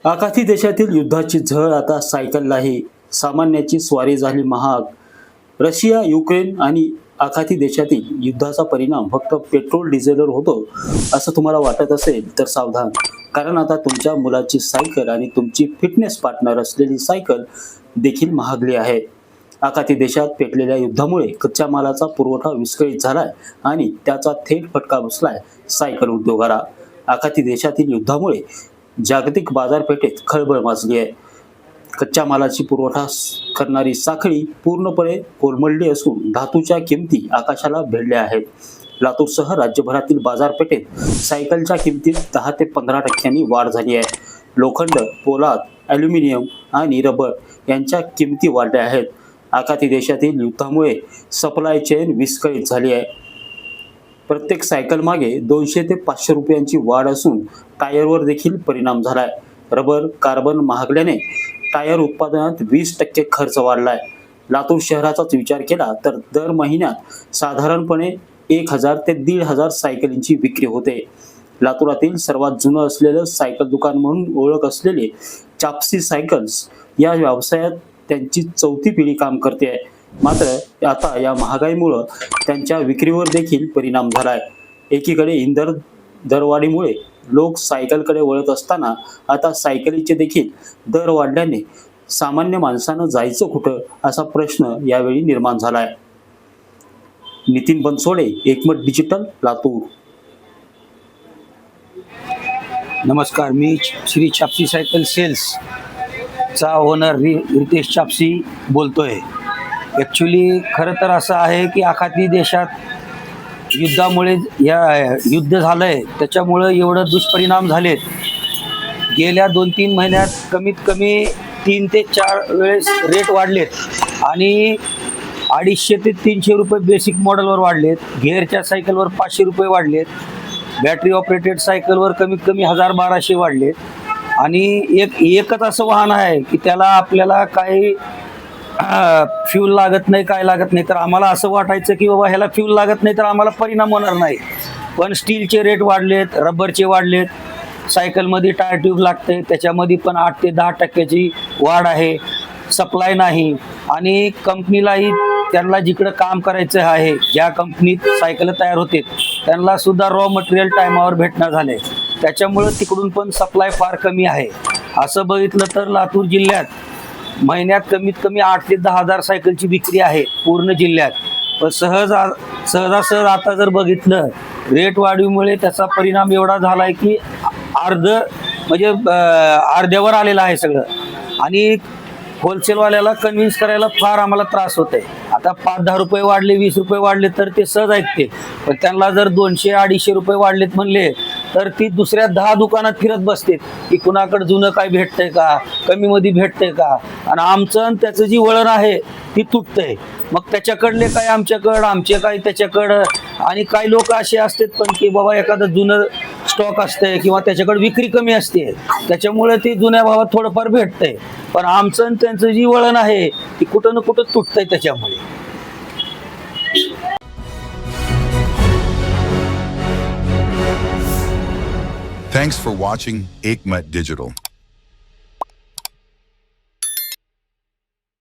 आखाती देशातील युद्धाची झळ आता सायकललाही. सामान्याची स्वारी झाली महाग. रशिया, युक्रेन आणि आखाती देशातील युद्धाचा परिणाम फक्त पेट्रोल डिझेलवर होतो असं तुम्हाला वाटत असेल तर सावधान. कारण आता तुमच्या मुलाची सायकल आणि तुमची फिटनेस पार्टनर असलेली सायकल देखील महागली आहे. आखाती देशात पेटलेल्या युद्धामुळे कच्च्या मालाचा पुरवठा विस्कळीत झालाय आणि त्याचा थेट फटका बसलाय सायकल उद्योगाला. आखाती देशातील युद्धामुळे जागतिक बाजारपेठेत खळबळ माजली आहे. कच्च्या मालाची पुरवठा करणारी साखळी पूर्णपणे कोलमडली असून धातूच्या किमती आकाशाला भिडल्या आहेत. लातूरसह राज्यभरातील बाजारपेठेत सायकलच्या किमतीत 10 ते 15% वाढ झाली आहे. लोखंड, पोलाद, ॲल्युमिनियम आणि रबर यांच्या किमती वाढल्या आहेत. आखाती देशातील युद्धामुळे सप्लाय चेन विस्कळीत झाली आहे. प्रत्येक सायकल मागे 200 ते 500 रुपयांची वाढ असून टायरवर देखील परिणाम झालाय. रबर, कार्बन महागल्याने टायर उत्पादनात 20% खर्च वाढलाय. लातूर शहराचाच विचार केला तर दर महिन्यात साधारणपणे 1000 ते 1500 सायकलींची विक्री होते. लातूरातील सर्वात जुनं असलेलं सायकल दुकान म्हणून ओळख असलेले चाप्सी सायकल्स या व्यवसायात त्यांची 4थी पिढी काम करते आहे. मात्र आता या महागाईमुळे त्यांच्या विक्रीवर देखील परिणाम झालाय. एकीकडे इंधन दरवाढीमुळे लोक सायकलकडे वळत असताना आता सायकलीचे देखील दर वाढल्याने सामान्य माणसानं जायचं कुठं असा प्रश्न यावेळी निर्माण झालाय. नितीन बनसोडे, एकमत डिजिटल, लातूर. नमस्कार, मी श्री चाप्सी सायकल सेल्स चा ओनर रितेश चाप्सी बोलतोय. ॲक्च्युली खरं तर असं आहे की आखाती देशात युद्धामुळे युद्ध झालं आहे, त्याच्यामुळं एवढं दुष्परिणाम झालेत. गेल्या 2-3 महिन्यात कमीत कमी 3 ते 4 वेळेस रेट वाढलेत आणि 250 ते 300 रुपये बेसिक मॉडेलवर वाढलेत. गिअरच्या सायकलवर 500 रुपये वाढलेत. बॅटरी ऑपरेटेड सायकलवर कमीत कमी 1000-1200 वाढलेत. आणि एकच असं वाहन आहे की त्याला आपल्याला काही फ्यूल लागत नाही, काय लागत नाही. तर आम्हाला असं वाटायचं की बाबा ह्याला फ्यूल लागत नाही तर आम्हाला परिणाम होणार नाही. पण स्टीलचे रेट वाढलेत, रबरचे वाढलेत. सायकलमध्ये टायर ट्यूब लागते, त्याच्यामध्ये पण 8 ते 10% वाढ आहे. सप्लाय नाही आणि कंपनीलाही त्यांना जिकडं काम करायचं आहे, ज्या कंपनीत सायकल तयार होते त्यांना सुद्धा रॉ मटेरियल टायमावर भेटणं झाले. त्याच्यामुळं तिकडून पण सप्लाय फार कमी आहे. असं बघितलं तर लातूर जिल्ह्यात महिन्यात कमीत कमी 8 ते 10,000 सायकलची विक्री आहे पूर्ण जिल्ह्यात. पण सहजासहज आता जर बघितलं रेट वाढीमुळे त्याचा परिणाम एवढा झाला आहे की अर्ध्यावर आलेलं आहे सगळं. आणि होलसेलवाल्याला कन्व्हिन्स करायला फार आम्हाला त्रास होत आहे. आता 5-10 रुपये वाढले, 20 रुपये वाढले तर ते सहज ऐकते. पण त्यांना जर 200-250 रुपये वाढलेत म्हणले तर ती दुसऱ्या 10 दुकानात फिरत बसते की कुणाकडे जुनं काय भेटतंय का, कमीमध्ये भेटतंय का. आणि आमचं आणि त्याचं जी वळण आहे ती तुटतंय. मग त्याच्याकडले काय आमच्याकडं, आमचे काय त्याच्याकडं. आणि काही लोक असे असतात पण की बाबा एखादं जुनं स्टॉक असतंय किंवा त्याच्याकडे विक्री कमी असते, त्याच्यामुळे ती जुन्या भावात थोडंफार भेटतंय. पण आमचं आणि त्यांचं जी वळण आहे ती कुठं ना कुठं तुटतंय त्याच्यामुळे. Thanks for watching Ekmat Digital.